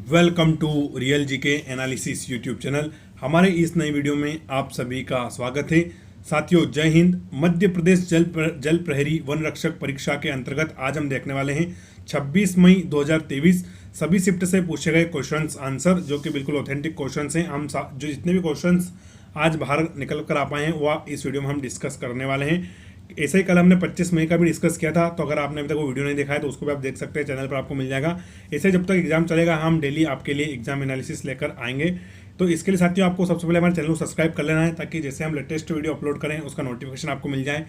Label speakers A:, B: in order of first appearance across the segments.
A: Welcome to real GK analysis YouTube channel. हमारे इस नई वीडियो में आप सभी का स्वागत है। साथियों, जय हिंद। मध्य प्रदेश जल प्रहरी वन रक्षक परीक्षा के अंतर्गत आज हम देखने वाले हैं 26 मई 2023 सभी शिफ्ट से पूछे गए क्वेश्चंस आंसर, जो कि बिल्कुल ऑथेंटिक क्वेश्चंस हैं। हम जो जितने भी क्वेश्चंस आज बाहर निकल कर आ पाए हैं वह इस वीडियो में हम डिस्कस करने वाले हैं। ऐसे ही कल हमने 25 मई का भी डिस्कस किया था, तो अगर आपने अभी तक वो वीडियो नहीं देखा है तो उसको भी आप देख सकते हैं, चैनल पर आपको मिल जाएगा। ऐसे जब तक एग्जाम चलेगा हम डेली आपके लिए एग्जाम एनालिसिस लेकर आएंगे। तो इसके लिए साथियों आपको सबसे पहले हमारे चैनल को सब्सक्राइब कर लेना है, ताकि जैसे हम लेटेस्ट वीडियो अपलोड करें उसका नोटिफिकेशन आपको मिल जाए।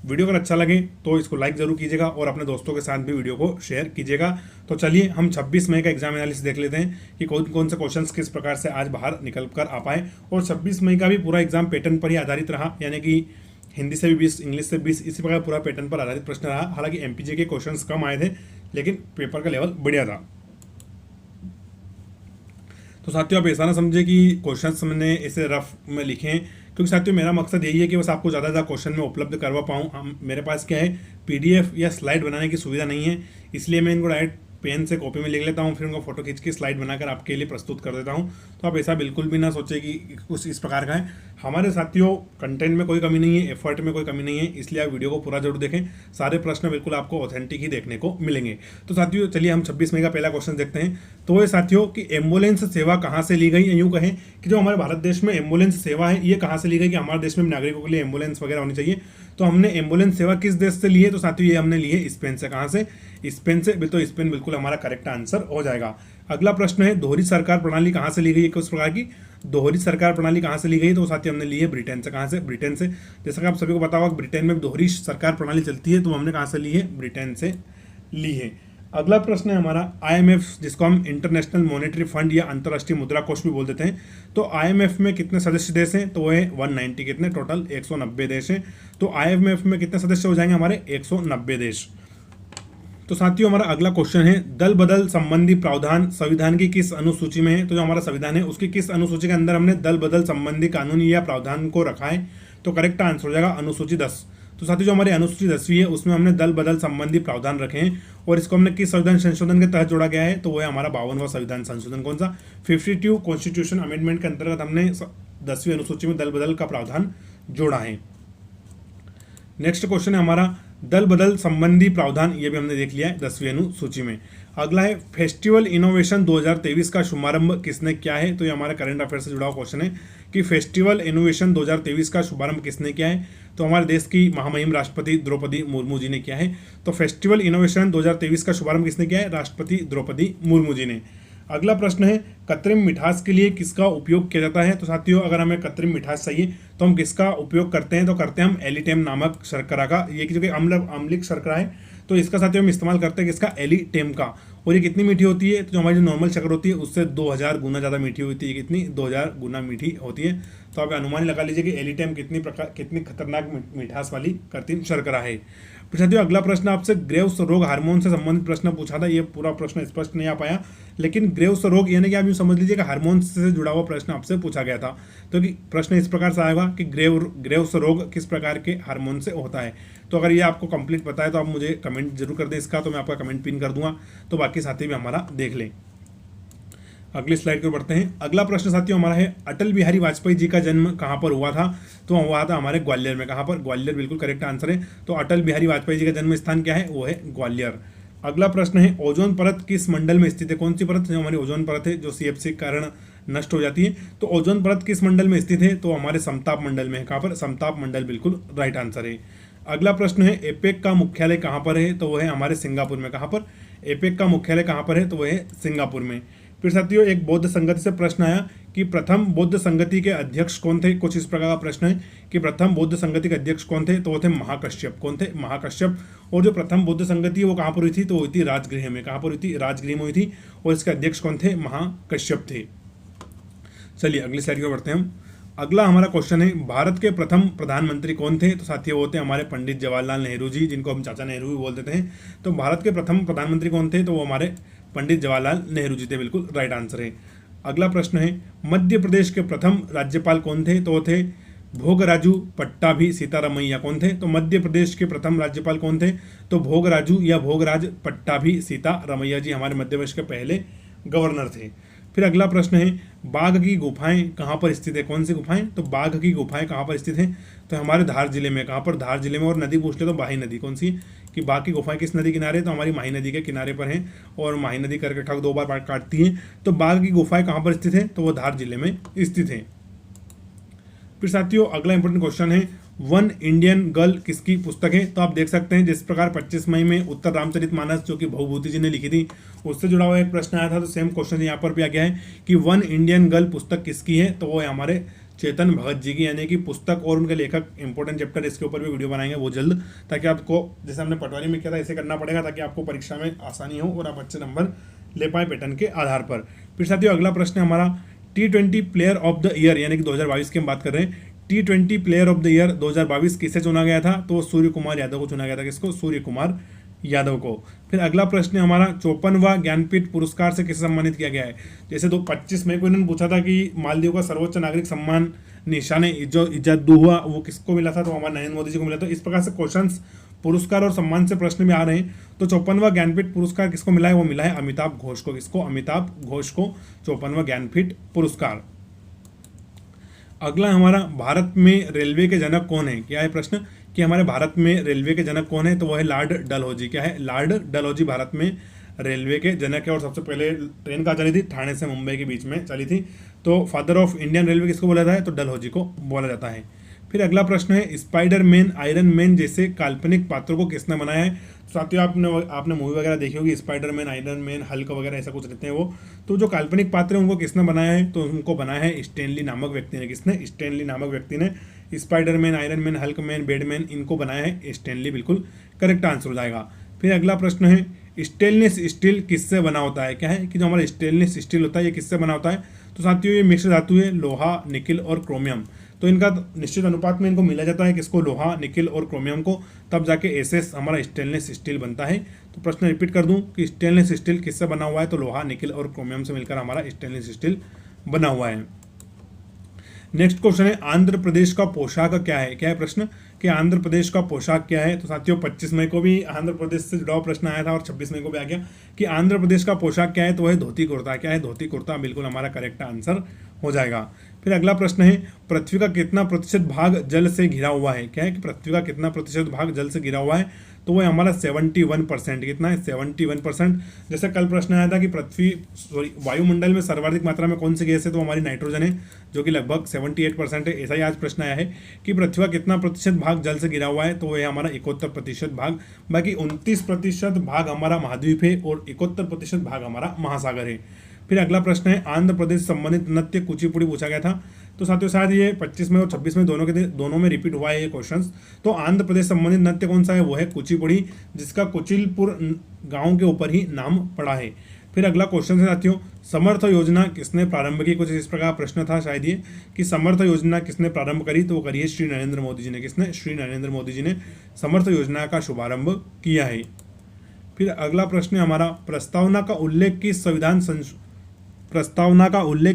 A: वीडियो अगर अच्छा लगे तो इसको लाइक जरूर कीजिएगा और अपने दोस्तों के साथ भी वीडियो को शेयर कीजिएगा। तो चलिए हम 26 मई का एग्जाम एनालिसिस देख लेते हैं कि कौन कौन से क्वेश्चंस किस प्रकार से आज बाहर निकल कर आ पाए। और 26 मई का भी पूरा एग्जाम पैटर्न पर ही आधारित रहा, यानी कि हिंदी से भी 20, इंग्लिश से 20, इसी प्रकार पूरा पैटर्न पर आधारित प्रश्न रहा। हालांकि एमपीजे के क्वेश्चंस कम आए थे, लेकिन पेपर का लेवल बढ़िया था। तो साथियों, आप ऐसा ना समझे कि क्वेश्चंस मैंने ऐसे रफ में लिखे हैं, क्योंकि साथियों मेरा मकसद यही है कि बस आपको ज़्यादा क्वेश्चन में उपलब्ध करवा पाऊँ। मेरे पास क्या है, पीडीएफ या स्लाइड बनाने की सुविधा नहीं है, इसलिए मैं इनको डायरेक्ट पेन से कॉपी में लिख लेता हूँ, फिर उनको फोटो खींच के स्लाइड बनाकर आपके लिए प्रस्तुत कर देता हूँ। तो आप ऐसा बिल्कुल भी ना सोचे कि कुछ इस प्रकार का है। हमारे साथियों कंटेंट में कोई कमी नहीं है, एफर्ट में कोई कमी नहीं है, इसलिए आप वीडियो को पूरा जरूर देखें। सारे प्रश्न बिल्कुल आपको ऑथेंटिक ही देखने को मिलेंगे। तो साथियों चलिए हम 26 मई का पहला क्वेश्चन देखते हैं। तो ये साथियों कि एम्बुलेंस सेवा कहाँ से ली गई, यूँ कहें कि जो हमारे भारत देश में एम्बुलेंस सेवा है ये कहाँ से ली गई, कि हमारे देश में नागरिकों के लिए एम्बुलेंस वगैरह होनी चाहिए। तो हमने एम्बुलेंस सेवा किस देश से ली है, तो साथियों ये हमने ली है स्पेन से। कहाँ से? स्पेन से। तो स्पेन बिल्कुल हमारा करेक्ट आंसर हो जाएगा। अगला प्रश्न है दोहरी सरकार प्रणाली कहाँ से ली गई है, किस प्रकार की दोहरी सरकार प्रणाली कहाँ से ली गई, तो साथियों हमने ली है ब्रिटेन से। कहाँ से? ब्रिटेन से। जैसा कि आप सभी को पता होगा ब्रिटेन में दोहरी सरकार प्रणाली चलती है, तो हमने कहाँ से ली है? ब्रिटेन से ली है। अगला प्रश्न है हमारा आईएमएफ, जिसको हम इंटरनेशनल मॉनेटरी फंड या अंतर्राष्ट्रीय मुद्रा कोष भी बोल देते हैं। तो आईएमएफ में कितने सदस्य देश हैं, तो वो है 190, कितने टोटल 190 देश हैं। तो आईएमएफ में कितने सदस्य हो जाएंगे हमारे? 190 देश। तो साथियों हमारा अगला क्वेश्चन है दल बदल संबंधी प्रावधान संविधान की किस अनुसूची में है, तो जो हमारा संविधान है उसकी किस अनुसूची के अंदर हमने दल बदल संबंधी कानून या प्रावधान को रखा है, तो करेक्ट आंसर हो जाएगा अनुसूची 10। तो साथियों जो हमारी अनुसूची 10वीं है उसमें हमने दल बदल संबंधी प्रावधान रखे हैं, और इसको हमने किस संविधान संशोधन के तहत जोड़ा गया है, तो वो है हमारा 52वां संविधान संशोधन। कौन सा? 52 कॉन्स्टिट्यूशन अमेंडमेंट के अंतर्गत हमने 10वीं अनुसूची में दल बदल का प्रावधान जोड़ा है। नेक्स्ट क्वेश्चन है हमारा दल बदल संबंधी प्रावधान, ये भी हमने देख लिया है 10वीं अनुसूची में। अगला है फेस्टिवल इनोवेशन 2023 का शुभारंभ किसने किया है, तो ये हमारे करंट अफेयर से जुड़ा हुआ क्वेश्चन है कि फेस्टिवल इनोवेशन 2023 का शुभारंभ किसने किया है, तो हमारे देश की महामहिम राष्ट्रपति द्रौपदी मुर्मू जी ने किया है। तो फेस्टिवल इनोवेशन 2023 का शुभारंभ किसने किया है? राष्ट्रपति द्रौपदी मुर्मू जी ने। अगला प्रश्न है कृत्रिम मिठास के लिए किसका उपयोग किया जाता है, तो साथियों अगर हमें कृत्रिम मिठास चाहिए तो हम किसका उपयोग करते हैं, तो करते हैं हम एलिटेम नामक शर्करा का। ये जो कि अम्लिक शर्करा है, तो इसका साथियों हम इस्तेमाल करते हैं किसका? एलिटेम का। और ये कितनी मीठी होती है, तो जो हमारी जो नॉर्मल शक्कर होती है उससे 2000 गुना ज़्यादा मीठी होती है। कितनी? 2000 गुना मीठी होती है। तो आप अनुमान लगा लीजिए कि एलिटेम कितनी खतरनाक मिठास वाली कृत्रिम शर्करा है। फिर साथियों अगला प्रश्न आपसे ग्रेव्स रोग हार्मोन से संबंधित प्रश्न पूछा था। ये पूरा प्रश्न स्पष्ट नहीं आ पाया, लेकिन ग्रेव्स रोग यानी कि आप यूँ समझ लीजिए कि हार्मोन से जुड़ा हुआ प्रश्न आपसे पूछा गया था। तो कि प्रश्न इस प्रकार से आएगा कि ग्रेव्स रोग किस प्रकार के हार्मोन से होता है। तो अगर ये आपको कंप्लीट पता है तो आप मुझे कमेंट जरूर कर दें इसका, तो मैं आपका कमेंट पिन कर दूंगा, तो बाकी साथी भी हमारा देख लें। अगली स्लाइड पर बढ़ते हैं। अगला प्रश्न साथियों हमारा है अटल बिहारी वाजपेयी जी का जन्म कहाँ पर हुआ था, तो हुआ था हमारे ग्वालियर में। कहाँ पर? ग्वालियर बिल्कुल करेक्ट आंसर है। तो अटल बिहारी वाजपेयी जी का जन्म स्थान क्या है, वो है ग्वालियर। अगला प्रश्न है ओजोन परत किस मंडल में स्थित है, कौन सी परत? जो हमारी ओजोन परत है जो सीएफसी के कारण नष्ट हो जाती है, तो ओजोन परत किस मंडल में स्थित है, तो हमारे समताप मंडल में है। कहाँ पर? समताप मंडल बिल्कुल राइट आंसर है। अगला प्रश्न है एपेक का मुख्यालय कहाँ पर है, तो वो है हमारे सिंगापुर में। कहाँ पर? एपेक का मुख्यालय कहाँ पर है, तो वो है सिंगापुर में। फिर साथियों एक बौद्ध संगति से प्रश्न आया कि प्रथम बौद्ध संगति के अध्यक्ष कौन थे। कुछ इस प्रकार का प्रश्न है कि प्रथम बौद्ध संगति के अध्यक्ष कौन थे, तो वो थे महाकश्यप। कौन थे? महाकश्यप। और जो प्रथम बौद्ध संगति है वो कहाँ पर हुई थी, तो हुई थी राजगृह में। कहाँ पर हुई थी? राजगृह में हुई थी, और इसके अध्यक्ष कौन थे? महाकश्यप थे। चलिए अगली स्लाइड पर बढ़ते हैं हम। अगला हमारा क्वेश्चन है भारत के प्रथम प्रधानमंत्री कौन थे, तो साथियों वो थे हमारे पंडित जवाहरलाल नेहरू जी, जिनको हम चाचा नेहरू भी बोल देते हैं। तो भारत के प्रथम प्रधानमंत्री कौन थे, तो वो हमारे पंडित जवाहरलाल नेहरू जी थे। बिल्कुल राइट आंसर है। अगला प्रश्न है मध्य प्रदेश के प्रथम राज्यपाल कौन थे, तो वो थे भोगराजू पट्टाभी सीतारमैया। कौन थे? तो मध्य प्रदेश के प्रथम राज्यपाल कौन थे, तो भोगराजू या भोगराज पट्टाभी सीतारमैया जी हमारे मध्य प्रदेश के पहले गवर्नर थे। फिर अगला प्रश्न है बाघ की गुफाएं कहाँ पर स्थित है, कौन सी गुफाएं, तो बाघ की गुफाएं कहाँ पर स्थित हैं, तो हमारे धार जिले में, कहाँ पर, धार जिले में। और नदी पूछ ले तो माही नदी, कौन सी, कि बाघ की गुफाएं किस नदी किनारे, तो हमारी माही नदी के किनारे पर हैं, और माही नदी करके ठग 2 बार काटती है। तो बाघ की गुफाएं कहाँ पर स्थित है, तो वो धार जिले में स्थित है। फिर साथियों अगला इंपॉर्टेंट क्वेश्चन है वन इंडियन गर्ल किसकी पुस्तक है, तो आप देख सकते हैं जिस प्रकार 25 मई में उत्तर रामचरितमानस जो कि भवभूति जी ने लिखी थी उससे जुड़ा हुआ एक प्रश्न आया था, तो सेम क्वेश्चन यहाँ पर भी आ गया है कि वन इंडियन गर्ल पुस्तक किसकी है, तो वो है हमारे चेतन भगत जी की, यानी कि पुस्तक और उनके लेखक। इंपॉर्टेंट चैप्टर इसके ऊपर भी वीडियो बनाएंगे वो जल्द, ताकि आपको जैसे हमने पटवारी में किया था ऐसे करना पड़ेगा, ताकि आपको परीक्षा में आसानी हो और आप अच्छे नंबर ले पाए पैटर्न के आधार पर। फिर साथियों अगला प्रश्न है हमारा T20 player of the year, यानी कि 2022 की हम बात कर रहे हैं। T20 player of the year 2022 किसे चुना गया था, तो सूर्य कुमार यादव को चुना गया था। किसको, सूर्य कुमार यादव को। फिर अगला प्रश्न है हमारा 54वां ज्ञानपीठ पुरस्कार से किसे सम्मानित किया गया है। जैसे 25 मई को इन्होंने पूछा था कि मालदीव का सर्वोच्च नागरिक सम्मान निशाने जो इज्जत हुआ वो किसको मिला था, तो हमारे नरेंद्र मोदी जी को मिला था। इस प्रकार से क्वेश्चंस पुरस्कार और सम्मान से प्रश्न में आ रहे हैं। तो 54वां ज्ञानपीठ पुरस्कार किसको मिला है, वो मिला है अमिताभ घोष को। किसको, अमिताभ घोष को 54वां ज्ञानपीठ पुरस्कार। अगला हमारा भारत में रेलवे के जनक कौन है, क्या है प्रश्न कि हमारे भारत में रेलवे के जनक कौन है, तो वो है लॉर्ड डलहौजी। क्या है, लॉर्ड डलहौजी भारत में रेलवे के जनक है। और सबसे पहले ट्रेन कहाँ चली थी, ठाणे से मुंबई के बीच में चली थी। तो फादर ऑफ इंडियन रेलवे किसको बोला जाता है, तो डलहौजी को बोला जाता है। फिर अगला प्रश्न है स्पाइडर मैन, आयरन मैन जैसे काल्पनिक पात्रों को किसने बनाया है। साथियों आपने मूवी वगैरह देखी होगी, spider man, iron man, Hulk वगैरह ऐसा कुछ रहते हैं वो। तो जो काल्पनिक पात्र हैं उनको किसने बनाया है, तो उनको बनाया है स्टैनली नामक व्यक्ति ने। किसने, स्टैनली नामक व्यक्ति ने। Spider man, iron man, Hulk man, Batman इनको बनाया है स्टैनली, बिल्कुल करेक्ट आंसर हो जाएगा। फिर अगला प्रश्न है स्टेनलेस स्टील किससे बना होता है। क्या है कि जो हमारा स्टेनलेस स्टील होता है ये किससे बना होता है, तो साथियों ये मिश्र धातु है, लोहा, निकिल और क्रोमियम। तो इनका निश्चित अनुपात में इनको मिला जाता है, किसको, लोहा, निकिल और क्रोमियम को, तब जाके एसएस हमारा स्टेनलेस स्टील बनता है। तो प्रश्न रिपीट कर दूं कि स्टेनलेस स्टील किससे बना हुआ है, तो लोहा, निकिल और क्रोमियम से मिलकर हमारा स्टेनलेस स्टील बना हुआ है। नेक्स्ट क्वेश्चन है आंध्र प्रदेश का पोशाक क्या है। क्या है प्रश्न कि आंध्र प्रदेश का पोशाक क्या है। तो साथियों 25 मई को भी आंध्र प्रदेश से जुड़ा हुआ प्रश्न आया था और 26 मई को भी आ गया कि आंध्र प्रदेश का पोशाक क्या है, तो वह धोती कुर्ता। क्या है, धोती कुर्ता, बिल्कुल हमारा करेक्ट आंसर हो जाएगा। फिर अगला प्रश्न है पृथ्वी का कितना प्रतिशत भाग जल से घिरा हुआ है। क्या है कि पृथ्वी का कितना प्रतिशत भाग जल से घिरा हुआ है, तो वो हमारा 71%। कितना है, 71%। जैसे कल प्रश्न आया था कि वायुमंडल में सर्वाधिक मात्रा में कौन सी गैस है, तो हमारी नाइट्रोजन है जो कि लगभग 78% है। ऐसा ही आज प्रश्न आया है कि पृथ्वी का कितना प्रतिशत भाग जल से घिरा हुआ है, तो वह हमारा 71% भाग। बाकी 29% भाग हमारा महाद्वीप है और 71% भाग हमारा महासागर है। फिर अगला प्रश्न है आंध्र प्रदेश संबंधित नृत्य कुचिपुड़ी पूछा गया था। तो साथियों शायद ये 25 में और 26 में दोनों में रिपीट हुआ है ये क्वेश्चंस। तो आंध्र प्रदेश संबंधित नृत्य कौन सा है, वो है कुचिपुड़ी, जिसका कुचिलपुर गांव के ऊपर ही नाम पड़ा है। फिर अगला क्वेश्चन है साथियों समर्थ योजना किसने प्रारंभ की। कुछ इस प्रकार प्रश्न था शायद ये कि समर्थ योजना किसने प्रारंभ करी, तो वो करी है श्री नरेंद्र मोदी जी ने। किसने, श्री नरेंद्र मोदी जी ने समर्थ योजना का शुभारंभ किया है। फिर अगला प्रश्न है हमारा प्रस्तावना का उल्लेख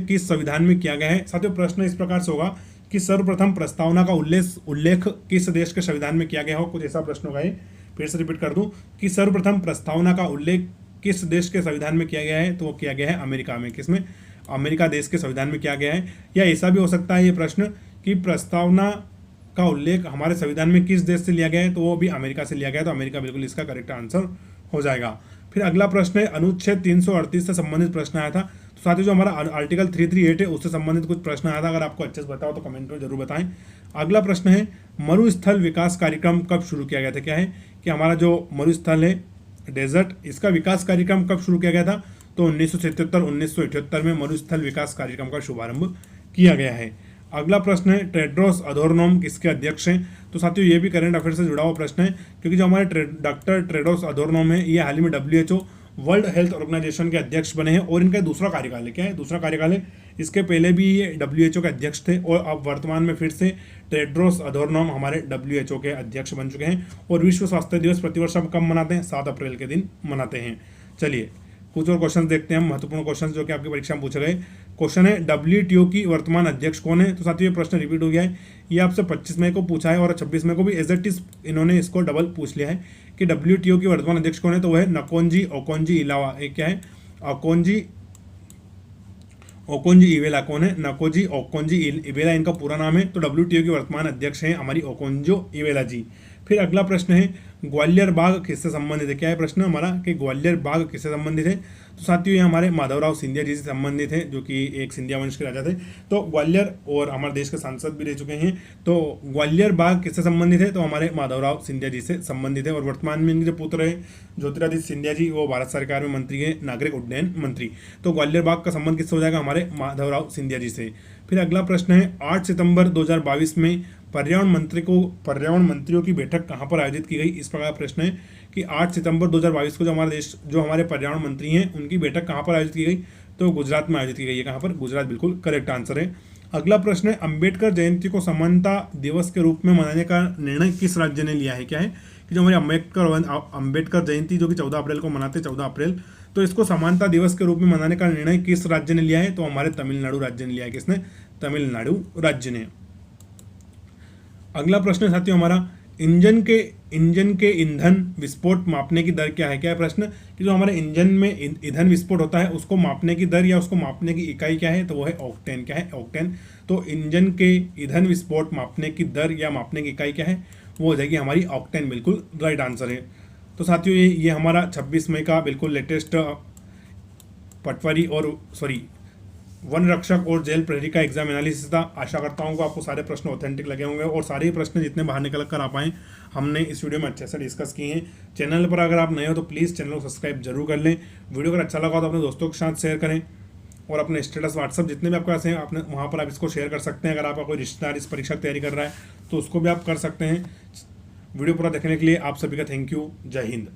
A: किस संविधान में किया गया है। साथियों प्रश्न इस प्रकार से होगा कि सर्वप्रथम प्रस्तावना का उल्लेख किस देश के संविधान में किया गया हो, कुछ ऐसा प्रश्न होगा ये। फिर से रिपीट कर दूं कि सर्वप्रथम प्रस्तावना का उल्लेख किस देश के संविधान में किया गया है, तो वो किया गया है अमेरिका में। किसमें, अमेरिका देश के संविधान में किया गया है। या ऐसा भी हो सकता है ये प्रश्न कि प्रस्तावना का उल्लेख हमारे संविधान में किस देश से लिया गया है, तो वो भी अमेरिका से लिया गया है। तो अमेरिका बिल्कुल इसका करेक्ट आंसर हो जाएगा। फिर अगला प्रश्न है अनुच्छेद 338 से संबंधित प्रश्न आया था। तो साथियों जो हमारा आर्टिकल 338 है उससे संबंधित कुछ प्रश्न आया था, अगर आपको अच्छे से बताओ तो कमेंट में जरूर बताएं। अगला प्रश्न है मरुस्थल विकास कार्यक्रम कब शुरू किया गया था। क्या है कि हमारा जो मरुस्थल है डेजर्ट, इसका विकास कार्यक्रम कब शुरू किया गया था, तो 1977-1978 में मरुस्थल विकास कार्यक्रम का शुभारंभ किया गया है। अगला प्रश्न है टेड्रोस अधोरनोम किसके अध्यक्ष हैं। तो साथियों ये भी करंट अफेयर से जुड़ा हुआ प्रश्न है, क्योंकि जो हमारे डॉक्टर टेड्रोस अधोरनोम है ये हाल ही में WHO वर्ल्ड हेल्थ ऑर्गेनाइजेशन के अध्यक्ष बने हैं और इनका दूसरा कार्यकाल है। क्या है, दूसरा कार्यकाल है। इसके पहले भी ये WHO के अध्यक्ष थे और अब वर्तमान में फिर से टेड्रोस अधोरनोम हमारे WHO के अध्यक्ष बन चुके हैं। और विश्व स्वास्थ्य दिवस प्रतिवर्ष हम कब मनाते हैं, 7 अप्रैल के दिन मनाते हैं। चलिए कुछ और क्वेश्चन देखते हैं हम, महत्वपूर्ण क्वेश्चन जो कि आपकी परीक्षा में पूछे गए। क्वेश्चन है WTO की वर्तमान अध्यक्ष कौन है। तो साथियों ये प्रश्न रिपीट हो गया है, ये आपसे 25 मई को पूछा है और 26 मई को भी एज इट इज इन्होंने इसको डबल पूछ लिया है कि WTO की वर्तमान अध्यक्ष कौन है, तो वह है नकोंजी ओकोंजी इलावा। एक क्या है, ओकोंजी ओकोंजी इवेला कौन है? नाकोजी ओकोंजी इवेला इनका पूरा नाम है। तो WTO के वर्तमान अध्यक्ष हैं हमारी ओकोंजो इवेला जी। फिर अगला प्रश्न है ग्वालियर बाग किससे संबंधित है? क्या है प्रश्न हमारा कि ग्वालियर बाग किससे संबंधित है? तो साथियों ये हमारे माधवराव सिंधिया जी से संबंधित है, जो कि एक सिंधिया वंश के राजा थे। तो ग्वालियर और हमारे देश के सांसद भी रह चुके हैं। तो ग्वालियर बाग किससे संबंधित है? तो हमारे माधवराव सिंधिया जी से संबंधित है। और वर्तमान में इनके जो पुत्र है ज्योतिरादित्य सिंधिया जी, वो भारत सरकार में मंत्री है, नागरिक उड्डयन मंत्री। तो ग्वालियर बाग का संबंध किससे हो जाएगा? हमारे माधवराव सिंधिया जी से। फिर अगला प्रश्न है 8 सितंबर 2022 में पर्यावरण मंत्रियों की बैठक कहाँ पर आयोजित की गई? इस प्रकार प्रश्न है कि 8 सितंबर 2022 को जो हमारे पर्यावरण मंत्री हैं उनकी बैठक कहाँ पर आयोजित की गई? तो गुजरात में आयोजित की गई है। कहाँ पर? गुजरात, बिल्कुल करेक्ट आंसर है। अगला प्रश्न है अंबेडकर जयंती को समानता दिवस के रूप में मनाने का निर्णय किस राज्य ने लिया है? क्या है कि जो हमारी अंबेडकर जयंती जो कि 14 अप्रैल को मनाते हैं, 14 अप्रैल, तो इसको समानता दिवस के रूप में मनाने का निर्णय किस राज्य ने लिया है? तो हमारे तमिलनाडु राज्य ने लिया है। किसने? तमिलनाडु राज्य ने। अगला प्रश्न साथियों हमारा इंजन के ईंधन विस्फोट मापने की दर क्या है? क्या है प्रश्न कि जो हमारे इंजन में ईंधन विस्फोट होता है उसको मापने की दर या उसको मापने की इकाई क्या है? तो वो है ऑक्टेन। क्या है? ऑक्टेन। तो इंजन के ईंधन विस्फोट मापने की दर या मापने की इकाई क्या है? वो हो जाएगी हमारी ऑक्टेन। बिल्कुल राइट आंसर है। तो साथियों ये हमारा 26 मई का बिल्कुल लेटेस्ट पटवारी और वन रक्षक और जेल प्रहरी का एग्जाम एनालिसिस था। आशा करता हूँ कि आपको सारे प्रश्न ऑथेंटिक लगे होंगे और सारे ही प्रश्न जितने बाहर निकल कर आ पाए हमने इस वीडियो में अच्छे से डिस्कस किए हैं। चैनल पर अगर आप नए हो तो प्लीज़ चैनल को सब्सक्राइब जरूर कर लें। वीडियो अगर अच्छा लगा तो अपने दोस्तों के साथ शेयर करें और अपने स्टेटस व्हाट्सअप जितने भी आपके पास हैं आपने वहाँ पर आप इसको शेयर कर सकते हैं। अगर आपका कोई रिश्तेदार इस परीक्षा की तैयारी कर रहा है तो उसको भी आप कर सकते हैं। वीडियो पूरा देखने के लिए आप सभी का थैंक यू। जय हिंद।